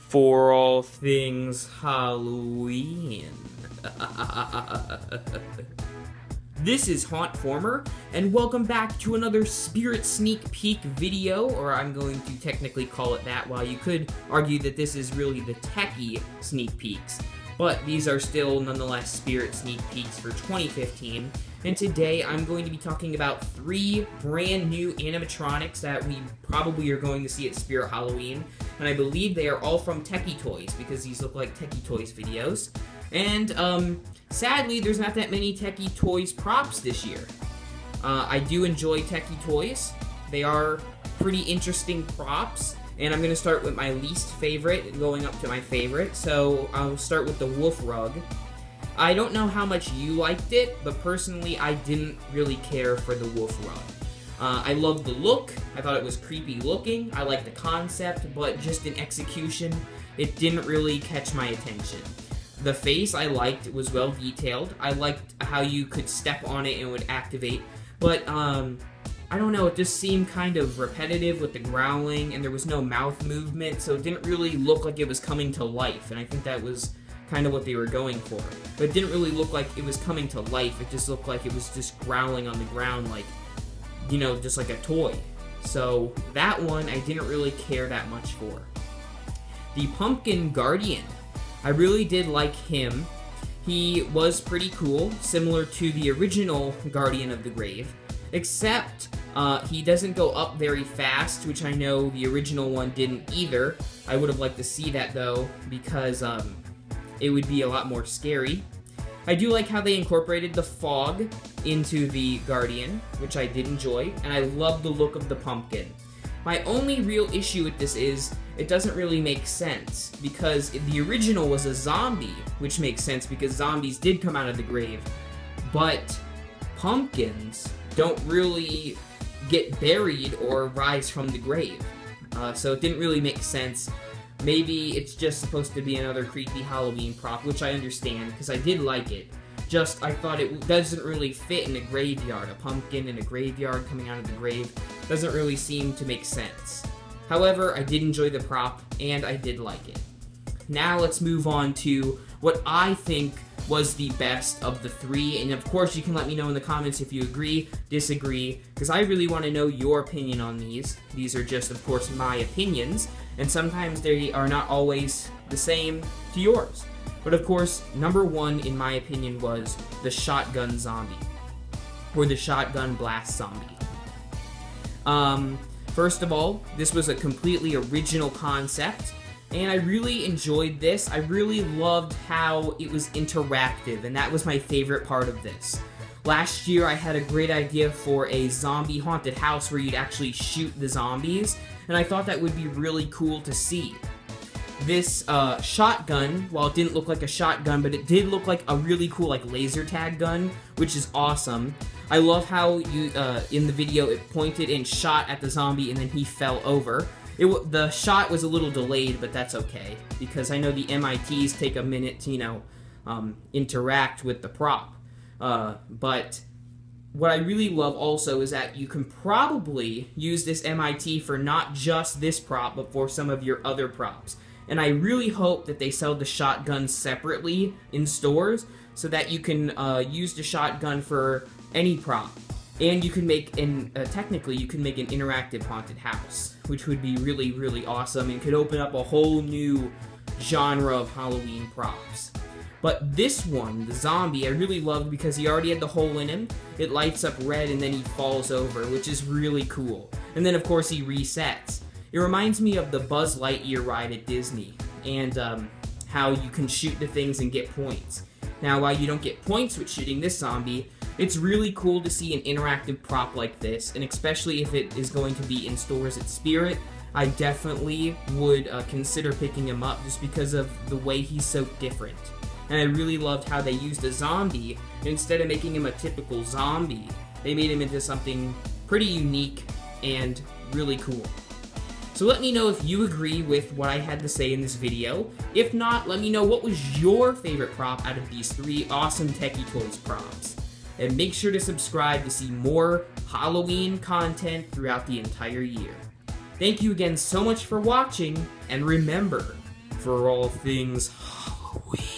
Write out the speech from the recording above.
for all things Halloween. This is hauntformer, and welcome back to another Spirit Sneak Peek video, or I'm going to technically call it that, while you could argue that this is really the Tekky Sneak Peeks. But these are still, nonetheless, Spirit Sneak Peeks for 2015, and today I'm going to be talking about 3 brand new animatronics that we probably are going to see at Spirit Halloween, and I believe they are all from Tekky Toys, because these look like Tekky Toys videos. And, sadly, there's not that many Tekky Toys props this year. I do enjoy Tekky Toys. They are pretty interesting props, and I'm going to start with my least favorite, going up to my favorite. So I'll start with the wolf rug. I don't know how much you liked it, but personally I didn't really care for the wolf rug. I loved the look. I thought it was creepy looking. I liked the concept, but just in execution, it didn't really catch my attention. The face I liked, it was well detailed. I liked how you could step on it and it would activate, but I don't know, it just seemed kind of repetitive with the growling, and there was no mouth movement, so it didn't really look like it was coming to life, and I think that was kind of what they were going for. But it didn't really look like it was coming to life, it just looked like it was just growling on the ground like, you know, just like a toy. So that one I didn't really care that much for. The Pumpkin Guardian. I really did like him. He was pretty cool, similar to the original Guardian of the Grave, except he doesn't go up very fast, which I know the original one didn't either. I would have liked to see that, though, because it would be a lot more scary. I do like how they incorporated the fog into the Guardian, which I did enjoy, and I love the look of the pumpkin. My only real issue with this is it doesn't really make sense, because the original was a zombie, which makes sense because zombies did come out of the grave, but pumpkins don't really get buried or rise from the grave, so it didn't really make sense. Maybe it's just supposed to be another creepy Halloween prop, which I understand, because I did like it. Just, I thought it doesn't really fit in a graveyard. A pumpkin in a graveyard coming out of the grave doesn't really seem to make sense. However, I did enjoy the prop, and I did like it. Now let's move on to what I think was the best of the 3, and of course you can let me know in the comments if you agree, disagree, because I really want to know your opinion on these. These are just, of course, my opinions, and sometimes they are not always the same to yours. But of course, number 1, in my opinion, was the shotgun zombie, or the shotgun blast zombie. First of all, this was a completely original concept, and I really enjoyed this. I really loved how it was interactive, and that was my favorite part of this. Last year, I had a great idea for a zombie haunted house where you'd actually shoot the zombies, and I thought that would be really cool to see. This shotgun, while it didn't look like a shotgun, but it did look like a really cool like laser tag gun, which is awesome. I love how you in the video it pointed and shot at the zombie and then he fell over. The shot was a little delayed, but that's okay, because I know the MITs take a minute to, you know, interact with the prop. But what I really love also is that you can probably use this MIT for not just this prop, but for some of your other props. And I really hope that they sell the shotgun separately in stores so that you can use the shotgun for any prop. And you can make, technically, you can make an interactive haunted house, which would be really, really awesome and could open up a whole new genre of Halloween props. But this one, the zombie, I really loved because he already had the hole in him. It lights up red and then he falls over, which is really cool. And then, of course, he resets. It reminds me of the Buzz Lightyear ride at Disney, and how you can shoot the things and get points. Now, while you don't get points with shooting this zombie, it's really cool to see an interactive prop like this, and especially if it is going to be in stores at Spirit, I definitely would consider picking him up just because of the way he's so different. And I really loved how they used a zombie, and instead of making him a typical zombie, they made him into something pretty unique and really cool. So let me know if you agree with what I had to say in this video. If not, let me know what was your favorite prop out of these 3 awesome Tekky Toys props. And make sure to subscribe to see more Halloween content throughout the entire year. Thank you again so much for watching, and remember, for for all things Halloween.